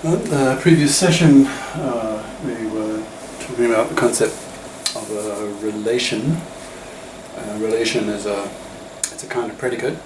In the previous session, we were talking about the concept of a relation. A relation is it's a kind of predicate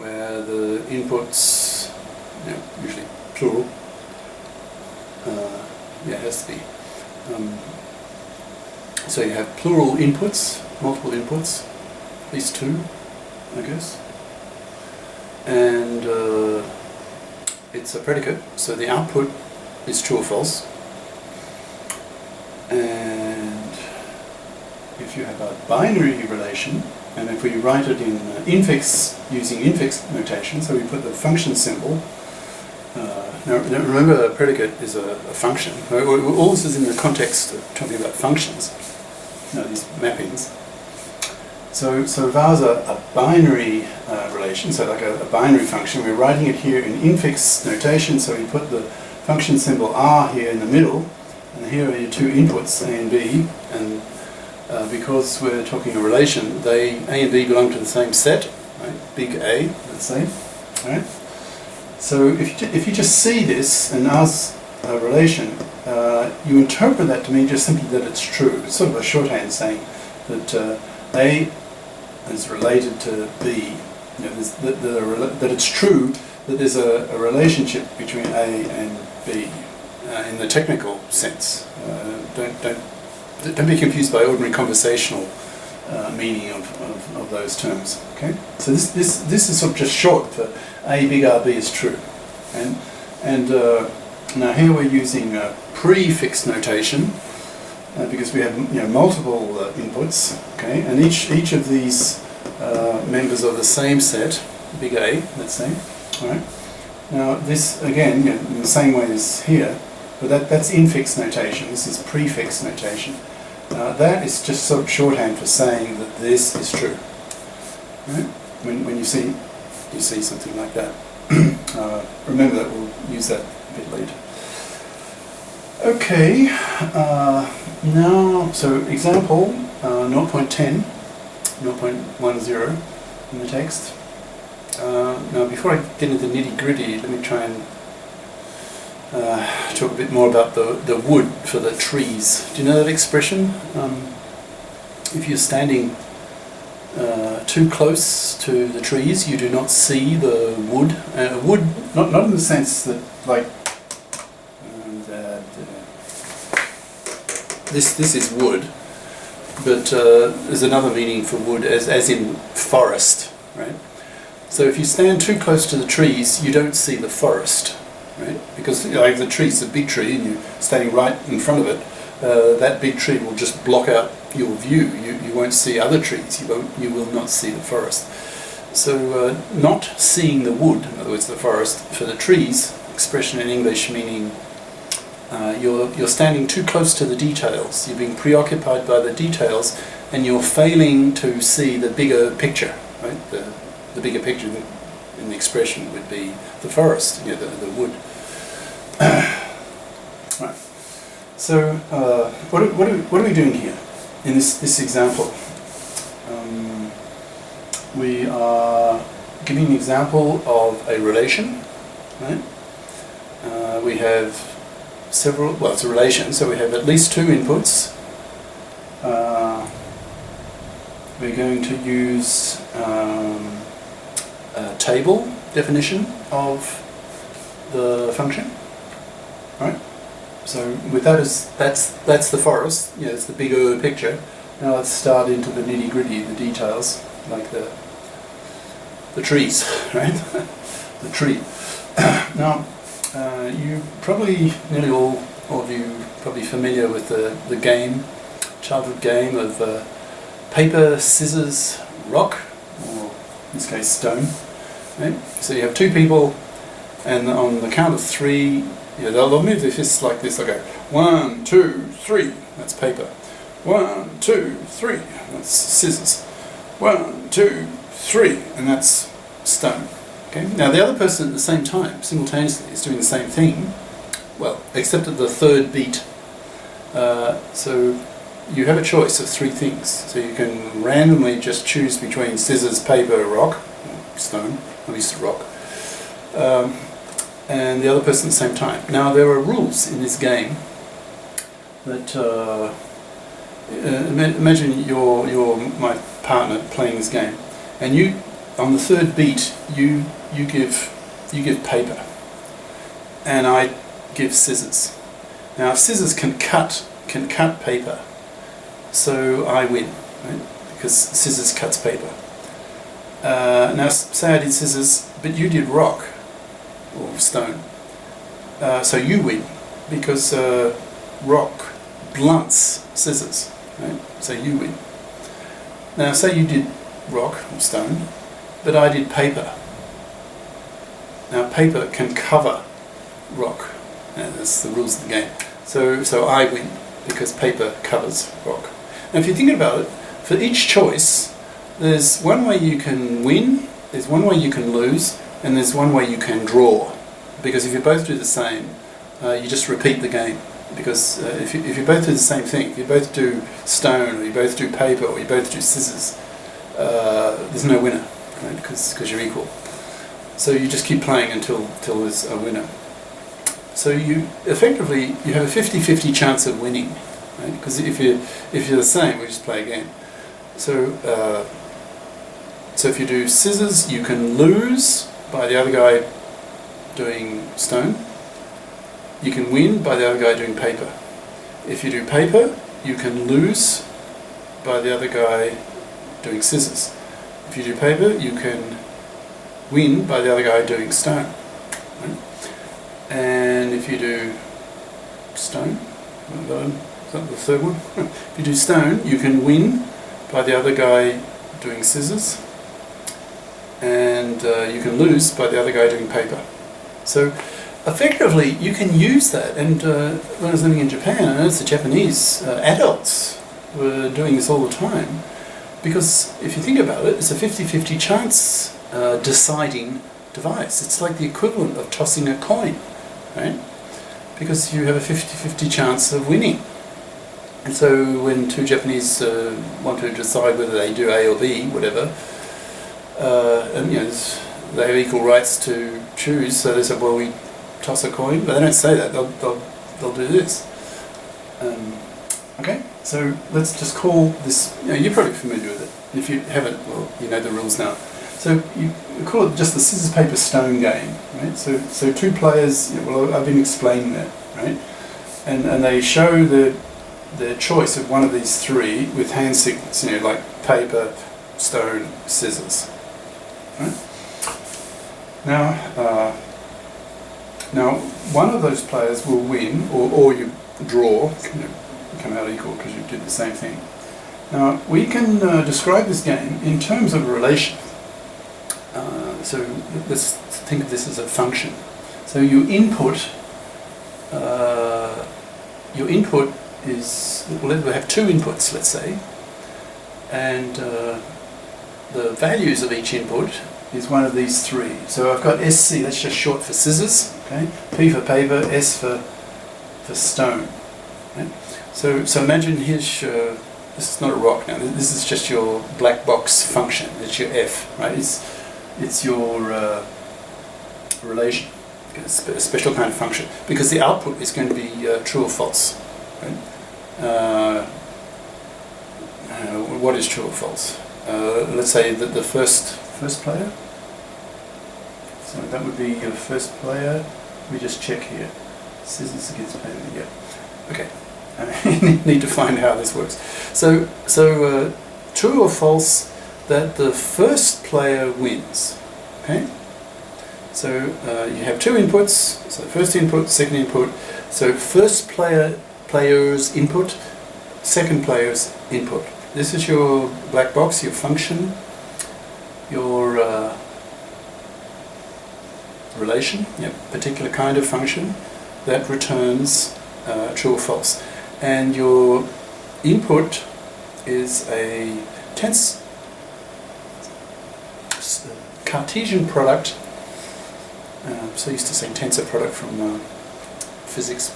where the inputs, usually plural, it has to be. So you have plural inputs, multiple inputs, at least two, I guess, and it's a predicate, so the output is true or false. And if you have a binary relation, and if we write it in infix, using infix notation, so we put the function symbol. Now remember, a predicate is a function. All this is in the context of talking about functions, these mappings. So if ours a binary relation, so like a binary function, we're writing it here in infix notation, so we put the function symbol r here in the middle, and here are your two inputs, a and b, and because we're talking a relation, a and b belong to the same set, right? Big A, let's say. Right? So if you just see this and ask a relation, you interpret that to mean just simply that it's true. It's sort of a shorthand saying that A is related to B. That it's true that there's a relationship between A and B in the technical sense. Don't be confused by ordinary conversational meaning of those terms. Okay, so this is sort of just short for A big R B is true, and now here we're using prefix notation. Because we have multiple inputs, okay, and each of these members of the same set, big A, let's say, all right. Now this again, in the same way as here, but that's infix notation. This is prefix notation. That is just sort of shorthand for saying that this is true. Right? When you see something like that, remember that we'll use that a bit later. Okay, now, so example 0.10, 0.10 in the text. Now before I get into the nitty-gritty, let me try and talk a bit more about the wood for the trees. Do you know that expression? If you're standing too close to the trees, you do not see the wood. Wood, not in the sense that, like, this is wood, but there's another meaning for wood as in forest, right? So if you stand too close to the trees, you don't see the forest, right? Because if the tree's a big tree and you're standing right in front of it, that big tree will just block out your view. You won't see other trees. You will not see the forest. So not seeing the wood, in other words the forest, for the trees, expression in English meaning you're standing too close to the details. You're being preoccupied by the details, and you're failing to see the bigger picture. Right? The bigger picture in the expression would be the forest, the wood. Right. So what are we doing here in this example? We are giving an example of a relation. Right? We have it's a relation, so we have at least two inputs. We're going to use a table definition of the function, right? So with that that's the forest, it's the bigger picture. Now let's start into the nitty-gritty, the details, like the trees, right? The tree. Now, you probably, nearly all of you, probably familiar with the game, childhood game of paper, scissors, rock, or in this case stone. Right? So you have two people, and on the count of three, they'll move their fists like this. They'll go 1, 2, 3. That's paper. 1, 2, 3. That's scissors. 1, 2, 3, and that's stone. Okay. Now the other person at the same time, simultaneously, is doing the same thing, well, except at the third beat. So you have a choice of three things. So you can randomly just choose between scissors, paper, rock, or stone, at least rock. and the other person at the same time. Now there are rules in this game that imagine you're my partner playing this game, and you on the third beat you give paper, and I give scissors. Now if scissors can cut paper, so I win, right? Because scissors cuts paper. Now say I did scissors, but you did rock or stone, so you win because rock blunts scissors, right? So you win. Now say you did rock or stone, but I did paper. Now paper can cover rock, and that's the rules of the game. So I win because paper covers rock. Now if you think about it, for each choice there's one way you can win, there's one way you can lose, and there's one way you can draw. Because if you both do the same, you just repeat the game. Because if you both do the same thing, if you both do stone, or you both do paper, or you both do scissors, there's no winner, right? Because you're equal. So you just keep playing until there's a winner. So you effectively have a 50-50 chance of winning, right? Because if you're the same, we just play again. So if you do scissors, you can lose by the other guy doing stone. You can win by the other guy doing paper. If you do paper, you can lose by the other guy doing scissors. If you do paper, you can win by the other guy doing stone. Right? And if you do stone, is that the third one? If you do stone, you can win by the other guy doing scissors, and you can lose by the other guy doing paper. So effectively you can use that, and when I was living in Japan, I noticed the Japanese adults were doing this all the time, because if you think about it, it's a 50-50 chance deciding device. It's like the equivalent of tossing a coin, right? Because you have a 50-50 chance of winning. And so when two Japanese want to decide whether they do A or B, whatever, and they have equal rights to choose, so they say, well, we toss a coin, but they don't say that, they'll do this. Okay, so let's just call this, you're probably familiar with it. If you haven't, well, you know the rules now. So you call it just the scissors, paper, stone game, right? So two players, well, I've been explaining that, right? And they show their choice of one of these three with hand signals, like paper, stone, scissors. Right? Now one of those players will win, or you draw, come out equal because you did the same thing. Now we can describe this game in terms of a relation. So let's think of this as a function. So your input is, well, we have two inputs, let's say, and the values of each input is one of these three. So I've got SC, that's just short for scissors, okay? P for paper, S for stone. Okay? So imagine here's this is not a rock now, this is just your black box function, it's your F, right? It's your relation, it's a special kind of function, because the output is going to be true or false. Right? What is true or false? Let's say that the first player. So that would be your first player. We just check here. Scissors against paper. Yeah. Okay. I need to find how this works. So true or false that the first player wins. Okay. So you have two inputs. So first input, second input. So first player's input, second player's input. This is your black box, your function, your relation, particular kind of function that returns true or false. And your input is a Cartesian product. I'm so used to saying tensor product from physics.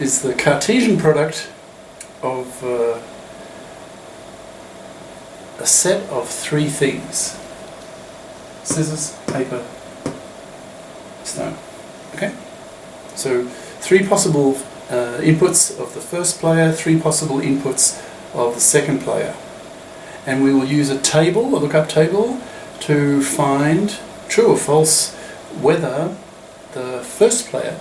It's the Cartesian product of a set of three things: scissors, paper, stone. Okay? So 3 possible inputs of the first player, 3 possible inputs of the second player. And we will use a table, a lookup table, to find true or false whether the first player